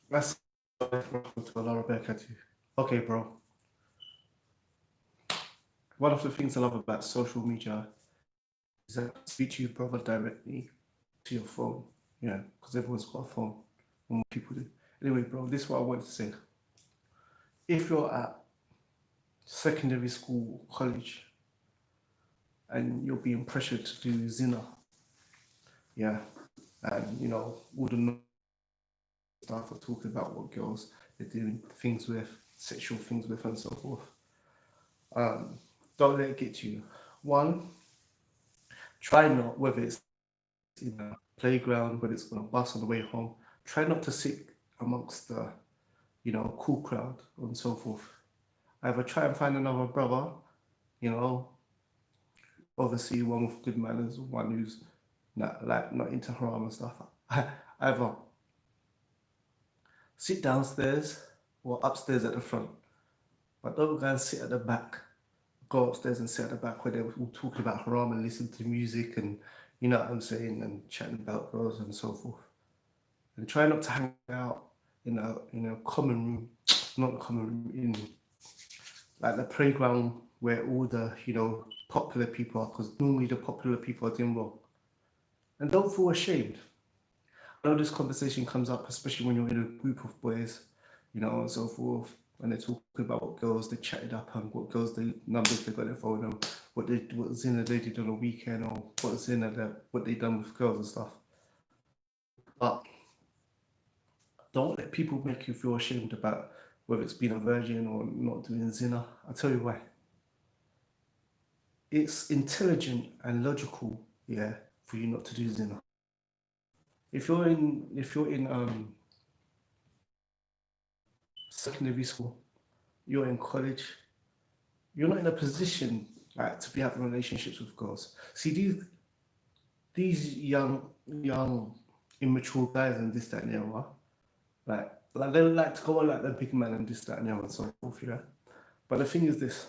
That's okay, bro. One of the things I love about social media is that I speak to your brother directly to your phone. Yeah, because everyone's got a phone. More people do. Anyway, bro, this is what I wanted to say. If you're at secondary school, college, and you're being pressured to do Zina, yeah, and all the stuff are talking about what girls they're doing things with, sexual things with, and so forth. Don't let it get to you. One, try not, whether it's in a playground, whether it's on a bus on the way home, try not to sit amongst the, cool crowd and so forth. Either try and find another brother, you know, obviously one with good manners, one who's not into haram and stuff. Either sit downstairs or upstairs at the front, but don't go and sit at the back. Go upstairs and sit at the back where they're all talking about haram and listen to music and you know what I'm saying and chatting about girls and so forth. And try not to hang out in a common room, not a common room, in like the playground where all the popular people are, because normally the popular people are doing well. And don't feel ashamed. I know this conversation comes up, especially when you're in a group of boys, and so forth, and they're talking about what girls they chatted up and what girls they numbers they got their phone and what Zina they did on a weekend or what they done with girls and stuff. But don't let people make you feel ashamed about whether it's being a virgin or not doing Zina. I'll tell you why. It's intelligent and logical, yeah, for you not to do Zina. If you're in secondary school, you're in college, you're not in a position like to be having relationships with girls. See these young immature guys and this that and the other, like they like to go on like the big man and this that and the other and so forth, yeah. But the thing is this: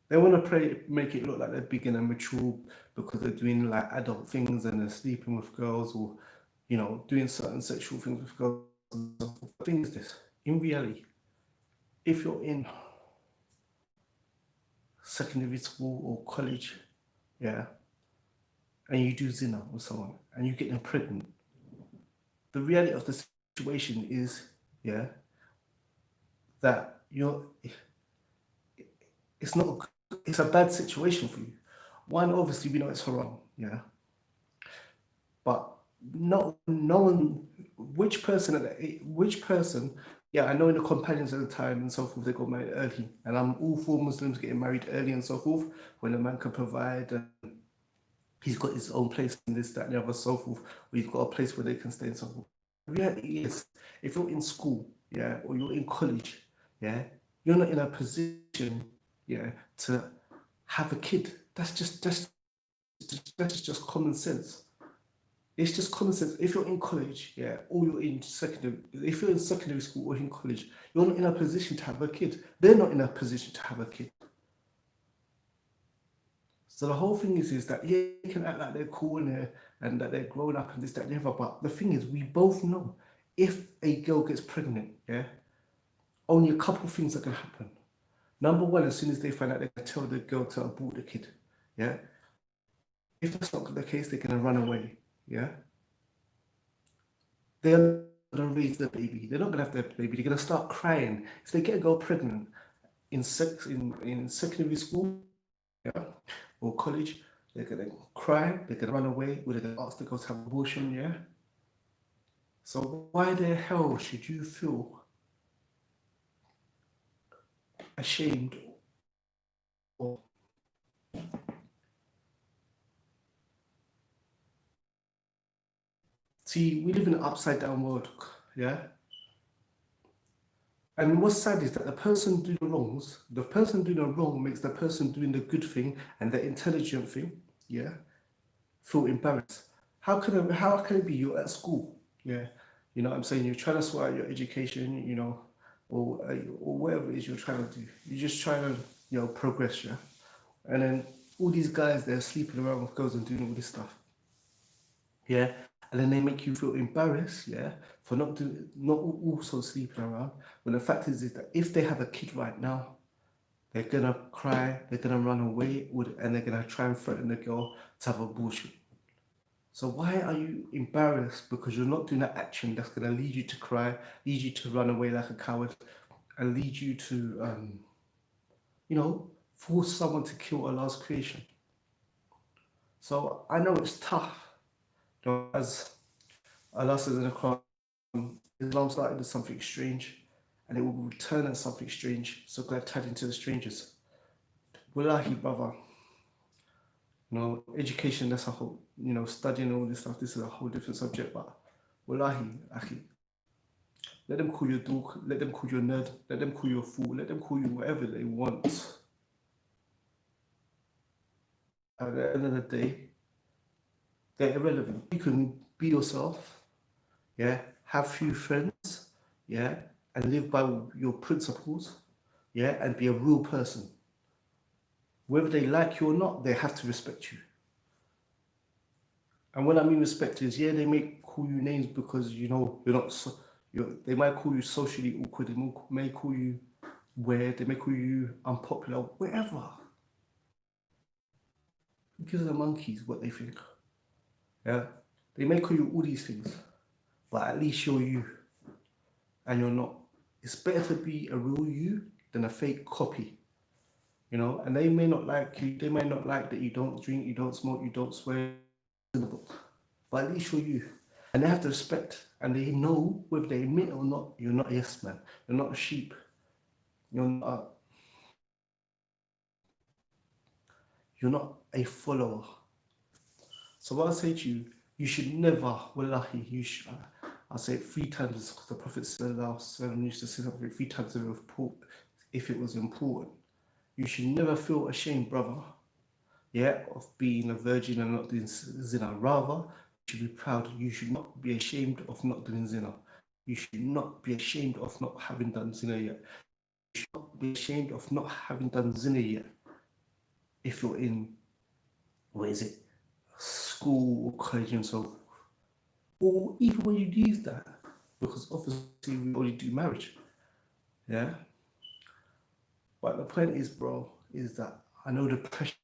they want to make it look like they're big and mature because they're doing like adult things and they're sleeping with girls or doing certain sexual things with girls. And so forth. The thing is this: in reality, if you're in secondary school or college, yeah, and you do zina with someone and you get them pregnant, the reality of the situation is, yeah, that it's not, it's a bad situation for you. One, obviously, we know it's haram, yeah, but no one, which person, yeah, I know in the companions at the time and so forth, they got married early, and I'm all for Muslims getting married early and so forth, when a man can provide and he's got his own place in this, that, and the other, so forth, or he's got a place where they can stay and so forth. The reality is, if you're in school, yeah, or you're in college, yeah, you're not in a position, yeah, to have a kid. That's just common sense. It's just common sense. If you're in college, yeah, or you're in secondary, if you're in secondary school or in college, you're not in a position to have a kid. They're not in a position to have a kid. So the whole thing is that yeah, they can act like they're cool and that they're grown up and this, that, and the other. But the thing is, we both know if a girl gets pregnant, yeah, only a couple of things are gonna happen. Number one, as soon as they find out, they can tell the girl to abort the kid. Yeah. If that's not the case, they're gonna run away. Yeah. They're gonna raise the baby. They're not gonna have their baby. They're gonna start crying if they get a girl pregnant in secondary school, yeah, or college. They're gonna cry. They're gonna run away. Or they're gonna ask the girl to have an abortion. Yeah. So why the hell should you feel ashamed or see? We live in an upside down world. Yeah. And what's sad is that the person doing the wrong makes the person doing the good thing and the intelligent thing, yeah, feel embarrassed. How can it be you're at school, yeah, what I'm saying, you're trying to sort out your education, or whatever it is you're trying to do. You're just trying to progress, yeah, and then all these guys they're sleeping around with girls and doing all this stuff, yeah, and then they make you feel embarrassed, yeah, for not also sleeping around. When the fact is that if they have a kid right now, they're gonna cry, they're gonna run away, and they're gonna try and threaten the girl to have abortion. So why are you embarrassed because you're not doing that action that's gonna lead you to cry, lead you to run away like a coward, and lead you to, force someone to kill Allah's creation? So I know it's tough. As Allah says in the Quran, Islam started as something strange, and it will return as something strange. So glad tied into the strangers. Wallahi, brother. Education, that's a whole, studying all this stuff, this is a whole different subject, but wallahi, akhi, let them call you a dork, let them call you a nerd, let them call you a fool, let them call you whatever they want. At the end of the day, they're irrelevant. You can be yourself, yeah, have few friends, yeah, and live by your principles, yeah, and be a real person. Whether they like you or not, they have to respect you. And when I mean respect is, yeah, they may call you names because you're not. They might call you socially awkward. They may call you weird. They may call you unpopular. Whatever. Who gives the monkeys what they think? Yeah, they may call you all these things, but at least you're you, and you're not. It's better to be a real you than a fake copy. And they may not like you. They may not like that you don't drink, you don't smoke, you don't swear. But at least you're you. And they have to respect, and they know whether they admit or not, you're not a yes man. You're not a sheep. You're not a follower. So what I say to you, you should never, wallahi, I'll say it 3 times because the Prophet used to say something 3 times if it was important. You should never feel ashamed, brother, yeah, of being a virgin and not doing zina. Rather, you should be proud. You should not be ashamed of not doing zina. You should not be ashamed of not having done zina yet. You should not be ashamed of not having done zina yet. If you're in, school or college and so forth. Or even when you leave that, because obviously we only do marriage, yeah? But the point is, bro, is that I know the pressure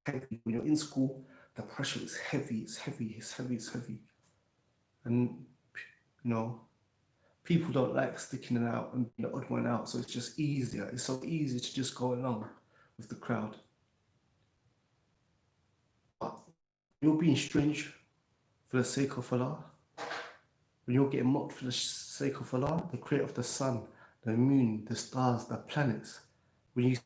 is heavy. When you're in school, the pressure is heavy, it's heavy. And, people don't like sticking it out and being the odd one out, so it's just easier. It's so easy to just go along with the crowd. But you're being strange for the sake of Allah, when you're getting mocked for the sake of Allah, the creator of the sun, the moon, the stars, the planets, when you see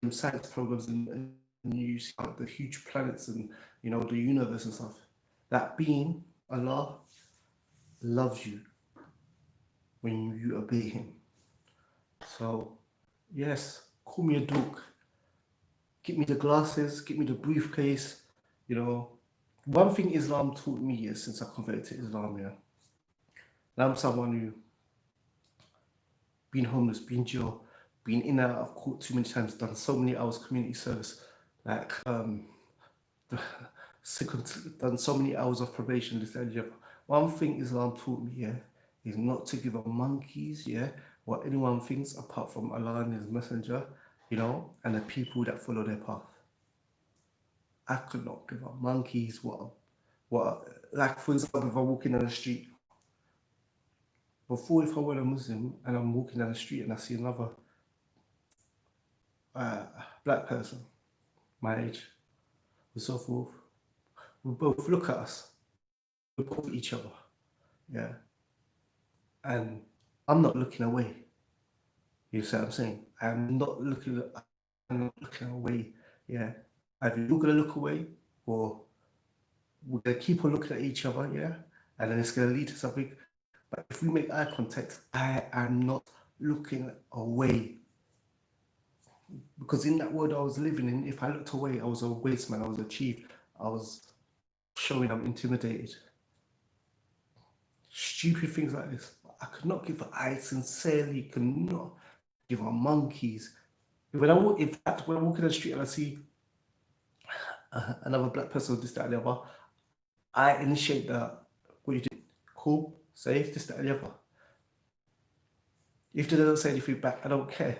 science programs and you see the huge planets and the universe and stuff, that being, Allah, loves you when you obey him. So yes, call me a dork, get me the glasses, get me the briefcase. One thing Islam taught me is, since I converted to Islam, and I'm someone who been homeless, been jail, been in and out of court too many times, done so many hours community service, like done so many hours of probation, this, that, and the other. One thing Islam taught me, is not to give a monkeys, what anyone thinks apart from Allah and his messenger, and the people that follow their path. I could not give a monkeys like, for example, if I'm walking down the street, before, if I were a Muslim and I'm walking down the street and I see another black person, my age, and so forth, we both look at us, we both at each other, and I'm not looking away. You see what I'm saying? I'm not looking away. Either you're gonna look away, or we're gonna keep on looking at each other, and then it's gonna lead to something. But if we make eye contact, I am not looking away. Because in that world I was living in, if I looked away, I was a waste man, I was a chief, I was showing I'm intimidated. Stupid things like this. I could not give, I sincerely cannot give a monkeys. When I'm walking down the street and I see another black person with this, that, and the other, I initiate the what you did, cool, safe, this, that, and the other. If they don't say anything back, I don't care.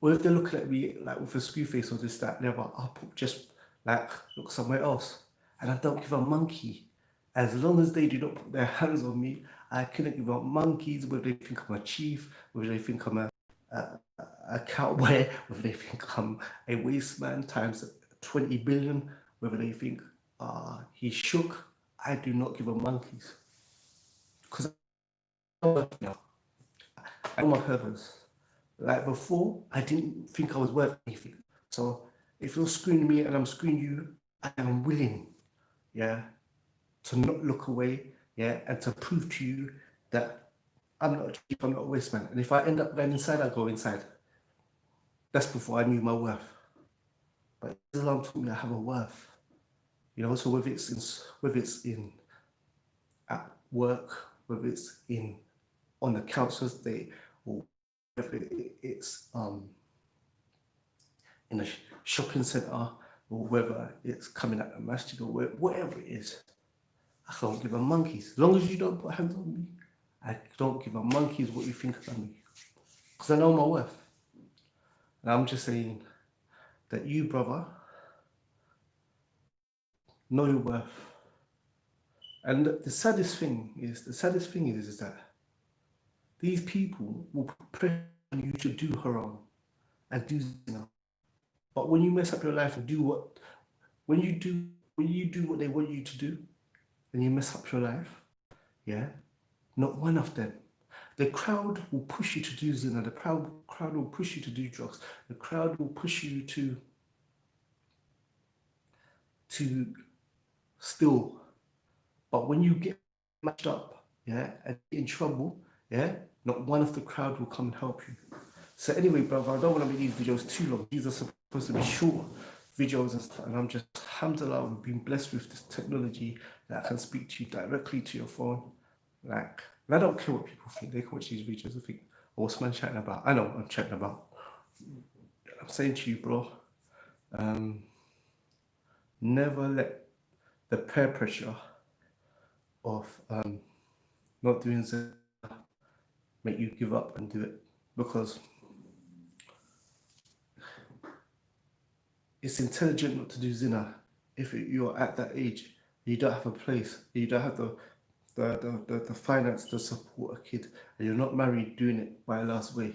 Or if they're looking at me like with a screw face or this, that, and the other, I'll just like look somewhere else. And I don't give a monkey. As long as they do not put their hands on me, I couldn't give a monkeys whether they think I'm a chief, whether they think I'm a cowboy, whether they think I'm a waste man times 20 billion, whether they think he's shook. I do not give a monkeys. Because I know my purpose. Like before, I didn't think I was worth anything. So if you're screwing me and I'm screwing you, I am willing, yeah, to not look away, yeah, and to prove to you that I'm not a cheap, I'm not a waste man. And if I end up going inside, I go inside. That's before I knew my worth. But Islam taught me I have a worth. You know, so whether it's in at work, whether it's in on the council's day, or whether it's in a shopping centre, or whether it's coming at the masjid, or whatever it is, I don't give a monkey's. As long as you don't put hands on me, I don't give a monkey's what you think about me. Because I know my worth. And I'm just saying that you, brother, know your worth. And the saddest thing is that these people will put pressure on you to do haram and do zina. But when you mess up your life and when you do what they want you to do, and you mess up your life, yeah, not one of them. The crowd will push you to do zina. The crowd will push you to do drugs. The crowd will push you to steal. But when you get matched up, yeah, and get in trouble, yeah, not one of the crowd will come and help you. So anyway, brother, I don't want to make these videos too long. These are supposed to be short videos and stuff. And I'm just, alhamdulillah, we've been blessed with this technology that I can speak to you directly to your phone. Like, and I don't care what people think. They can watch these videos and think, oh, what's man chatting about? I know what I'm chatting about. I'm saying to you, bro, never let the peer pressure of not doing zina make you give up and do it, because it's intelligent not to do zina if you're at that age. You don't have a place. You don't have the finance to support a kid, and you're not married doing it by last way.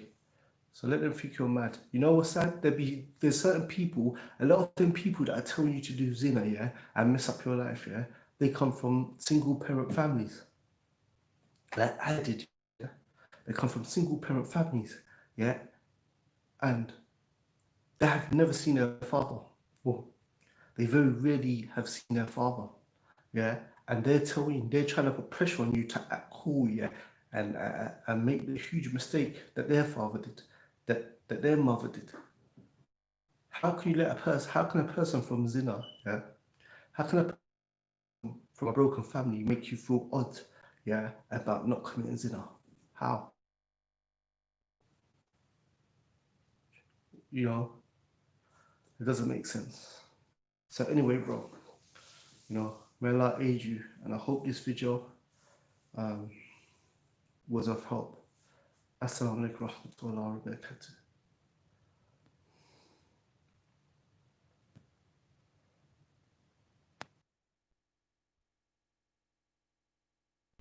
So let them think you're mad. You know what's sad? There's certain people, a lot of them people that are telling you to do zina, yeah, and mess up your life, yeah, they come from single parent families. Like I did, yeah. They come from single parent families, yeah, and they have never seen their father. Well, they very rarely have seen their father, yeah, and they're trying to put pressure on you to act cool, yeah, and make the huge mistake that their father did, that their mother did. How can you let a person? How can a person from zina, yeah, how can a person from a broken family make you feel odd, yeah, about not committing zina? How? You know, it doesn't make sense. So anyway, bro, you know, may Allah aid you, and I hope this video was of help. Assalamu alaikum warahmatullahi wabarakatuh.